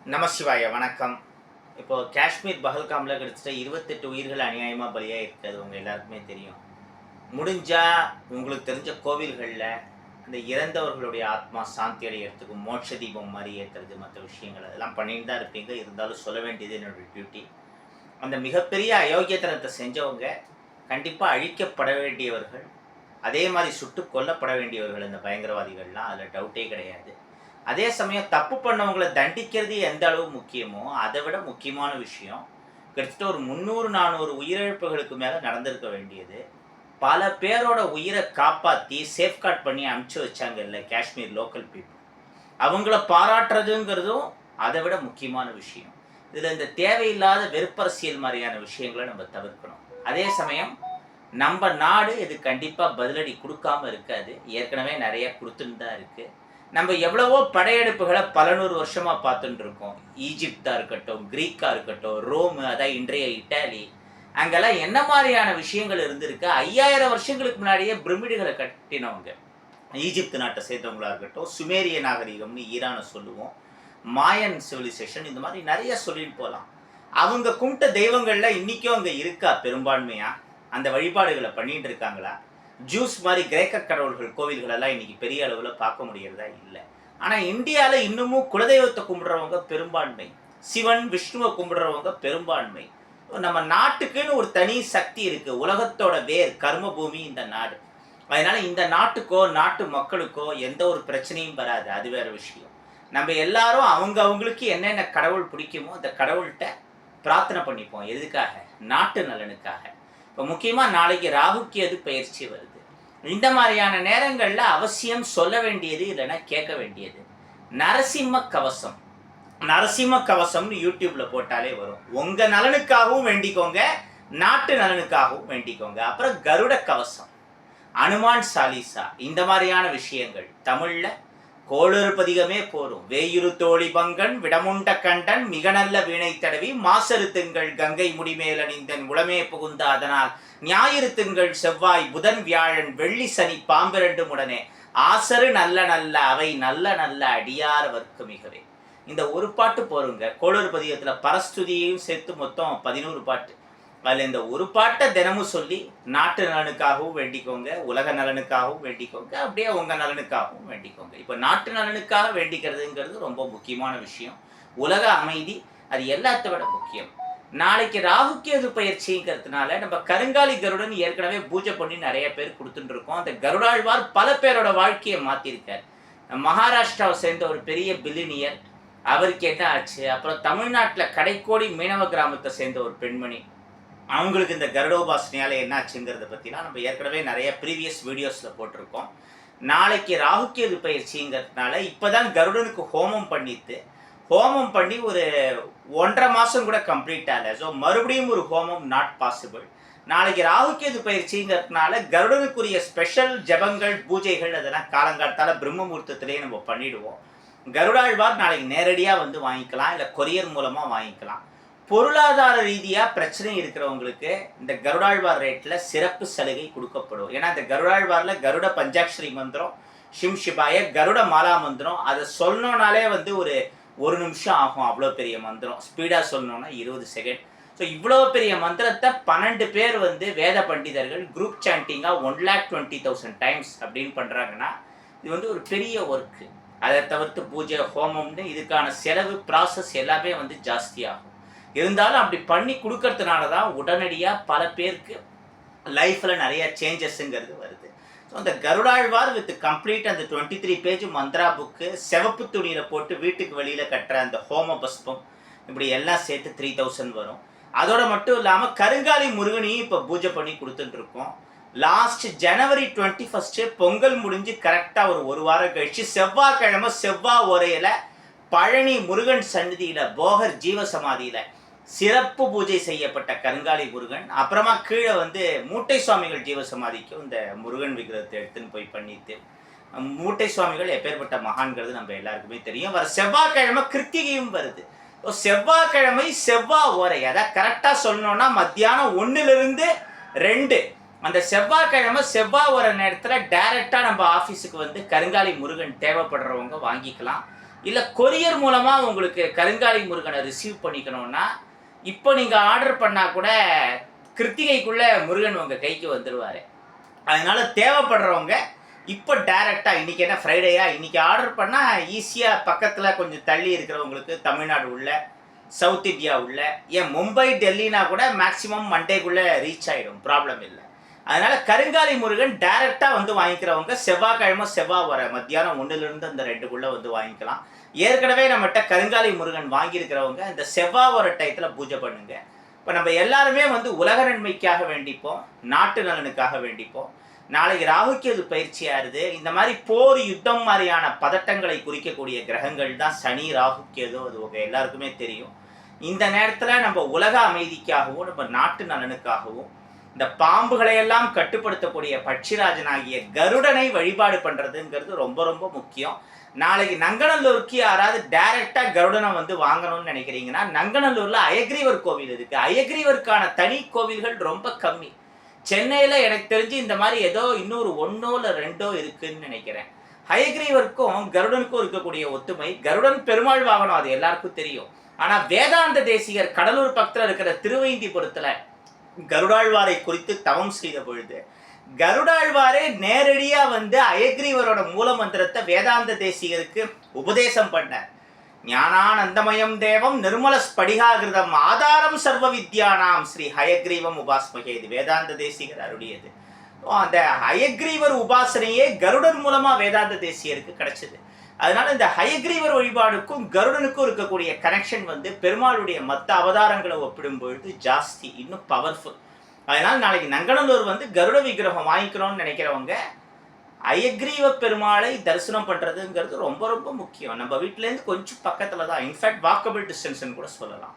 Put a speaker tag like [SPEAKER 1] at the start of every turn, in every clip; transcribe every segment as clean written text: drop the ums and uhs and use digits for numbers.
[SPEAKER 1] நமசிவாய வணக்கம். இப்போ காஷ்மீர் பஹல்காமில் கிட்டத்தட்ட 28 உயிர்கள் அநியாயமாக பலியாக இருக்குது. அது உங்கள் எல்லாருக்குமே தெரியும். முடிஞ்சா உங்களுக்கு தெரிஞ்ச கோவில்களில் அந்த இறந்தவர்களுடைய ஆத்மா சாந்தி அடைகிறதுக்கு மோட்ச தீபம் மாதிரி ஏற்றுறது மற்ற விஷயங்கள் அதெல்லாம் பண்ணிட்டு தான் இருப்பீங்க. இருந்தாலும் சொல்ல வேண்டியது என்னோடய டியூட்டி. அந்த மிகப்பெரிய அயோக்கியத்தனத்தை செஞ்சவங்க கண்டிப்பாக அழிக்கப்பட வேண்டியவர்கள், அதே மாதிரி சுட்டு கொல்லப்பட வேண்டியவர்கள் இந்த பயங்கரவாதிகள்லாம். அதில் டவுட்டே கிடையாது. அதே சமயம் தப்பு பண்ணவங்களை தண்டிக்கிறது எந்த அளவு முக்கியமோ அதை விட முக்கியமான விஷயம் கிட்டத்தட்ட ஒரு 300-400 உயிரிழப்புகளுக்கு மேலே நடந்திருக்க வேண்டியது. பல பேரோட உயிரை காப்பாற்றி சேஃப்கார்ட் பண்ணி அனுப்பிச்சு வச்சாங்கல்ல காஷ்மீர் லோக்கல் பீப்புள், அவங்கள பாராட்டுறதுங்கிறதும் அதை விட முக்கியமான விஷயம். இதில் இந்த தேவையில்லாத வெறுப்பரசியல் மாதிரியான விஷயங்களை நம்ம தவிர்க்கணும். அதே சமயம் நம்ம நாடு இது கண்டிப்பாக பதிலடி கொடுக்காம இருக்காது. ஏற்கனவே நிறைய கொடுத்துன்னு தான் இருக்குது. நம்ம எவ்வளவோ படையெடுப்புகளை பல நூறு வருஷமாக பார்த்துட்டு இருக்கோம். ஈஜிப்தாக இருக்கட்டும், கிரீக்காக இருக்கட்டும், ரோமு, அதான் இன்றைய இட்டாலி, அங்கெல்லாம் என்ன மாதிரியான விஷயங்கள் இருந்திருக்கு. 5000 வருஷங்களுக்கு முன்னாடியே பிரமிடுகளை கட்டினவங்க ஈஜிப்து நாட்டை சேர்ந்தவங்களா இருக்கட்டும், சுமேரிய நாகரிகம்னு ஈரானை சொல்லுவோம், மாயன் சிவிலைசேஷன், இந்த மாதிரி நிறைய சொல்லிட்டு போகலாம். அவங்க கும்பிட்ட தெய்வங்கள்ல இன்றைக்கும் அங்கே இருக்கா பெரும்பான்மையாக? அந்த வழிபாடுகளை பண்ணிட்டு இருக்காங்களா? ஜூஸ் மாதிரி கிரேக்க கடவுள்கள் கோவில்களெல்லாம் இன்றைக்கி பெரிய அளவில் பார்க்க முடியறதா? இல்லை. ஆனால் இந்தியாவில் இன்னமும் குலதெய்வத்தை கும்பிட்றவங்க பெரும்பான்மை, சிவன் விஷ்ணுவை கும்பிட்றவங்க பெரும்பான்மை. நம்ம நாட்டுக்குன்னு ஒரு தனி சக்தி இருக்குது. உலகத்தோட வேர் கர்ம பூமி இந்த நாடு. அதனால் இந்த நாட்டுக்கோ நாட்டு மக்களுக்கோ எந்த ஒரு பிரச்சனையும் வராது. அது வேறு விஷயம். நம்ம எல்லாரும் அவங்களுக்கு என்னென்ன கடவுள் பிடிக்குமோ அந்த கடவுள்கிட்ட பிரார்த்தனை பண்ணிப்போம். எதுக்காக? நாட்டு நலனுக்காக. இப்போ முக்கியமாக நாளைக்கு ராகு கேது பயிற்சி வருது. இந்த மாதிரியான நேரங்களில் அவசியம் சொல்ல வேண்டியது, இல்லைன்னா கேட்க வேண்டியது நரசிம்ம கவசம். நரசிம்ம கவசம்னு யூடியூப்பில் போட்டாலே வரும். உங்கள் நலனுக்காகவும் வேண்டிக்கோங்க, நாட்டு நலனுக்காகவும் வேண்டிக்கோங்க. அப்புறம் கருட கவசம், அனுமான் சாலிசா, இந்த மாதிரியான விஷயங்கள் தமிழில் கோளறு பதிகமே போரும். வேயுறு தோழி பங்கன் விடமுண்ட கண்டன் மிக நல்ல வீணை தடவி மாசரு திங்கள் கங்கை முடிமேல் அணிந்தன் உளமே புகுந்த அதனால் ஞாயிறு திங்கள் செவ்வாய் புதன் வியாழன் வெள்ளி சனி பாம்பிரண்டு உடனே ஆசரு நல்ல நல்ல அவை நல்ல நல்ல அடியார வர்க்க மிகவே. இந்த ஒரு பாட்டு போருங்க. கோளறு பதிகத்தில் பரஸ்துதியையும் சேர்த்து மொத்தம் 11 பாட்டு. அதில் இந்த ஒரு பாட்டை தினமும் சொல்லி நாட்டு நலனுக்காகவும் வேண்டிக்கோங்க, உலக நலனுக்காகவும் வேண்டிக்கோங்க, அப்படியே உங்கள் நலனுக்காகவும் வேண்டிக்கோங்க. இப்போ நாட்டு நலனுக்காக வேண்டிக்கிறதுங்கிறது ரொம்ப முக்கியமான விஷயம். உலக அமைதி அது எல்லாத்த விட முக்கியம். நாளைக்கு ராகு கேது பயிற்சிங்கிறதுனால நம்ம கருங்காலி கருடன் ஏற்கனவே பூஜை பண்ணி நிறைய பேர் கொடுத்துட்டு இருக்கோம். அந்த கருடாழ்வார் பல பேரோட வாழ்க்கையை மாற்றிருக்கார். மகாராஷ்டிராவை சேர்ந்த ஒரு பெரிய பில்லினியர், அவருக்கு என்ன ஆச்சு? அப்புறம் தமிழ்நாட்டில் கடைக்கோடி மீனவ கிராமத்தை சேர்ந்த ஒரு பெண்மணி, அவங்களுக்கு இந்த கருடோபாசனையால் என்ன ஆச்சுங்கிறத பற்றிலாம் நம்ம ஏற்கனவே நிறைய ப்ரீவியஸ் வீடியோஸில் போட்டிருக்கோம். நாளைக்கு ராகுகேது பயிற்சிங்கிறதுனால இப்போ தான் கருடனுக்கு ஹோமம் பண்ணி ஒரு 1.5 மாதம் கூட கம்ப்ளீட் ஆகலை. ஸோ மறுபடியும் ஒரு ஹோமம் நாட் பாசிபிள். நாளைக்கு ராகுகேது பயிற்சிங்கிறதுனால கருடனுக்குரிய ஸ்பெஷல் ஜபங்கள் பூஜைகள் அதெல்லாம் காலங்காலத்தால் பிரம்ம முகூர்த்தத்திலேயே நம்ம பண்ணிவிடுவோம். கருடாழ்வார் நாளைக்கு நேரடியாக வந்து வாங்கிக்கலாம், இல்லை கொரியர் மூலமாக வாங்கிக்கலாம். பொருளாதார ரீதியாக பிரச்சனை இருக்கிறவங்களுக்கு இந்த கருடாழ்வார் ரேட்டில் சிறப்பு சலுகை கொடுக்கப்படும். ஏன்னா இந்த கருடாழ்வாரில் கருட பஞ்சாட்சரி மந்திரம், ஷிம் ஷிபாய, கருட மாலா மந்திரம், அதை சொல்லணுன்னாலே வந்து ஒரு நிமிஷம் ஆகும். அவ்வளோ பெரிய மந்திரம் ஸ்பீடாக சொல்லணுன்னா 20 செகண்ட். ஸோ இவ்வளோ பெரிய மந்திரத்தை 12 பேர் வந்து வேத பண்டிதர்கள் குரூப் சாண்டிங்காக 1,20,000 டைம்ஸ் அப்படின்னு பண்ணுறாங்கன்னா இது வந்து ஒரு பெரிய ஒர்க்கு. அதை தவிர்த்து பூஜை ஹோமம்னு இதுக்கான செலவு ப்ராசஸ் எல்லாமே வந்து ஜாஸ்தியாகும். இருந்தாலும் அப்படி பண்ணி கொடுக்கறதுனால தான் உடனடியாக பல பேருக்கு லைஃப்பில் நிறைய சேஞ்சஸ்ங்கிறது வருது. ஸோ அந்த கருடாழ்வார் வித் கம்ப்ளீட் அந்த 23 பேஜ் மந்த்ரா புக்கு, சிவப்பு துணியில் போட்டு வீட்டுக்கு வெளியில் கட்டுற அந்த ஹோம பஸ்பம், இப்படி எல்லாம் சேர்த்து 3000 வரும். அதோட மட்டும் இல்லாமல் கருங்காலி முருகனையும் இப்போ பூஜை பண்ணி கொடுத்துட்டுருக்கோம். லாஸ்ட் ஜனவரி 21 பொங்கல் முடிஞ்சு கரெக்டாக ஒரு வாரம் கழித்து செவ்வாய்க்கிழமை செவ்வாய் ஓரையில் பழனி முருகன் சந்நிதியில் போகர் ஜீவசமாதியில் சிறப்பு பூஜை செய்யப்பட்ட கருங்காலி முருகன். அப்புறமா கீழே வந்து மூட்டை சுவாமிகள் ஜீவசமாதிக்கும் இந்த முருகன் விக்கிரகத்தை எடுத்துன்னு போய் பண்ணிட்டு, மூட்டை சுவாமிகள் எப்பேற்பட்ட மகான்கிறது நம்ம எல்லாருக்குமே தெரியும். வர செவ்வாய்க்கிழமை கிருத்திகையும் வருது. செவ்வாய்க்கிழமை செவ்வாய் ஓரை, அதான் கரெக்டாக சொல்லணும்னா மத்தியானம் 1லிருந்து 2 அந்த செவ்வாய்க்கிழமை செவ்வாய் ஓர நேரத்தில் டைரெக்டாக நம்ம ஆஃபீஸுக்கு வந்து கருங்காலி முருகன் தேவைப்படுறவங்க வாங்கிக்கலாம். இல்லை கொரியர் மூலமாக உங்களுக்கு கருங்காலி முருகனை ரிசீவ் பண்ணிக்கணும்னா இப்போ நீங்கள் ஆர்டர் பண்ணால் கூட கிருத்திகைக்குள்ளே முருகன் உங்கள் கைக்கு வந்துடுவார். அதனால் தேவைப்படுறவங்க இப்போ டைரெக்டாக இன்றைக்கி என்ன ஃப்ரைடேயா, இன்றைக்கி ஆர்டர் பண்ணால் ஈஸியாக பக்கத்தில் கொஞ்சம் தள்ளி இருக்கிறவங்களுக்கு தமிழ்நாடு உள்ள, சவுத் இந்தியா உள்ள, ஏன் மும்பை டெல்லினா கூட மேக்ஸிமம் மண்டேக்குள்ளே ரீச் ஆகிடும், ப்ராப்ளம் இல்லை. அதனால் கருங்காலி முருகன் டைரெக்டாக வந்து வாங்கிக்கிறவங்க செவ்வாய்க்கிழமை வர மத்தியானம் 1லேருந்து அந்த 2க்குள்ளே வந்து வாங்கிக்கலாம். ஏற்கனவே நம்மகிட்ட கருங்காலி முருகன் வாங்கியிருக்கிறவங்க இந்த வர டயத்தில் பூஜை பண்ணுங்க. இப்போ நம்ம எல்லாருமே வந்து உலக நன்மைக்காக வேண்டிப்போம், நாட்டு நலனுக்காக வேண்டிப்போம். நாளைக்கு ராகுகேது பயிற்சியாருது. இந்த மாதிரி போர், யுத்தம் மாதிரியான பதட்டங்களை குறிக்கக்கூடிய கிரகங்கள் தான் சனி, ராகுகேது. அது உங்கள் எல்லாருக்குமே தெரியும். இந்த நேரத்தில் நம்ம உலக அமைதிக்காகவும் நம்ம நாட்டு நலனுக்காகவும் இந்த பாம்புகளையெல்லாம் கட்டுப்படுத்தக்கூடிய பட்சிராஜனாகிய கருடனை வழிபாடு பண்ணுறதுங்கிறது ரொம்ப ரொம்ப முக்கியம். நாளைக்கு நங்கநல்லூருக்கு யாராவது டைரெக்டாக கருடனை வந்து வாங்கணும்னு நினைக்கிறீங்கன்னா, நங்கநல்லூரில் அயக்ரீவர் கோவில் இருக்குது. அயக்ரீவருக்கான தனி கோவில்கள் ரொம்ப கம்மி. சென்னையில் எனக்கு தெரிஞ்சு இந்த மாதிரி ஏதோ இன்னொரு 1 இல்லை 2 இருக்குன்னு நினைக்கிறேன். ஹயக்ரீவருக்கும் கருடனுக்கும் இருக்கக்கூடிய ஒத்துமை, கருடன் பெருமாள் வாகனம், அது எல்லாருக்கும் தெரியும். ஆனால் வேதாந்த தேசிகர் கடலூர் பக்கத்தில் இருக்கிற திருவைந்திபுரத்தில் கருடாழ்வாரை குறித்து தவம் செய்த பொழுது கருடாழ்வாரே நேரடியாக வந்து அயக்ரீவரோட மூல மந்திரத்தை வேதாந்த தேசிகருக்கு உபதேசம் பண்ணார். ஞானானந்தமயம் தேவம் நிர்மல ஸ்படிகாகிருதம் ஆதாரம் சர்வ வித்யானாம் ஸ்ரீ ஹயக்ரீவம் உபாஸ்மகே. இது வேதாந்த தேசிகர் அருளியது. அந்த ஹயக்ரீவர் உபாசனையே கருடன் மூலமாக வேதாந்த தேசிகருக்கு கிடைச்சது. அதனால இந்த ஹயக்ரீவர் வழிபாடுக்கும் கருடனுக்கும் இருக்கக்கூடிய கனெக்ஷன் வந்து பெருமாளுடைய மற்ற அவதாரங்களை ஒப்பிடும் பொழுது ஜாஸ்தி, இன்னும் பவர்ஃபுல். அதனால் நாளைக்கு நங்கநல்லூர் வந்து கருட விக்கிரகம் வாங்கிக்கணும்னு நினைக்கிறவங்க அயக்ரீவ பெருமாளை தரிசனம் பண்ணுறதுங்கிறது ரொம்ப ரொம்ப முக்கியம். நம்ம வீட்டிலேருந்து கொஞ்சம் பக்கத்தில் தான், இன்ஃபேக்ட் வாக்கபிள் டிஸ்டன்ஸ்ன்னு கூட சொல்லலாம்.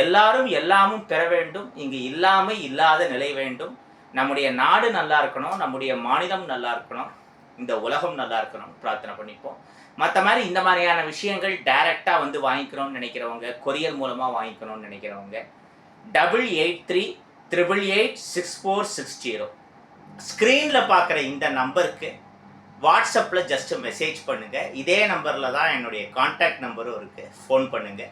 [SPEAKER 1] எல்லாரும் எல்லாமும் பெற வேண்டும், இங்கு இல்லாமல் இல்லாத நிலை வேண்டும். நம்முடைய நாடு நல்லா இருக்கணும், நம்முடைய மாநிலம் நல்லா இருக்கணும், இந்த உலகம் நல்லா இருக்கணும், பிரார்த்தனை பண்ணிப்போம். மற்ற மாதிரி இந்த மாதிரியான விஷயங்கள் டைரெக்டாக வந்து வாங்கிக்கணும்னு நினைக்கிறவங்க, கொரியர் மூலமாக வாங்கிக்கணும்னு நினைக்கிறவங்க 8838886460 ஸ்க்ரீனில் பார்க்குற இந்த நம்பருக்கு வாட்ஸ்அப்பில் ஜஸ்ட்டு மெசேஜ் பண்ணுங்கள். இதே நம்பரில் தான் என்னுடைய கான்டாக்ட் நம்பரும் இருக்குது, ஃபோன் பண்ணுங்கள்.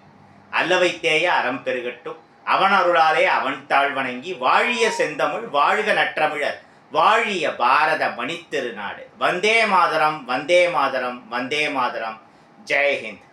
[SPEAKER 1] அல்லவைத்தேய அறம் பெருகட்டும், அவன் அருளாலே அவன் தாழ் வணங்கி வாழிய செந்தமிழ் வாழ்க நற்றமிழர் வாழிய பாரத மணித்திருநாடு. வந்தே மாதரம், வந்தே மாதரம், வந்தே மாதரம். ஜெய்ஹிந்த்.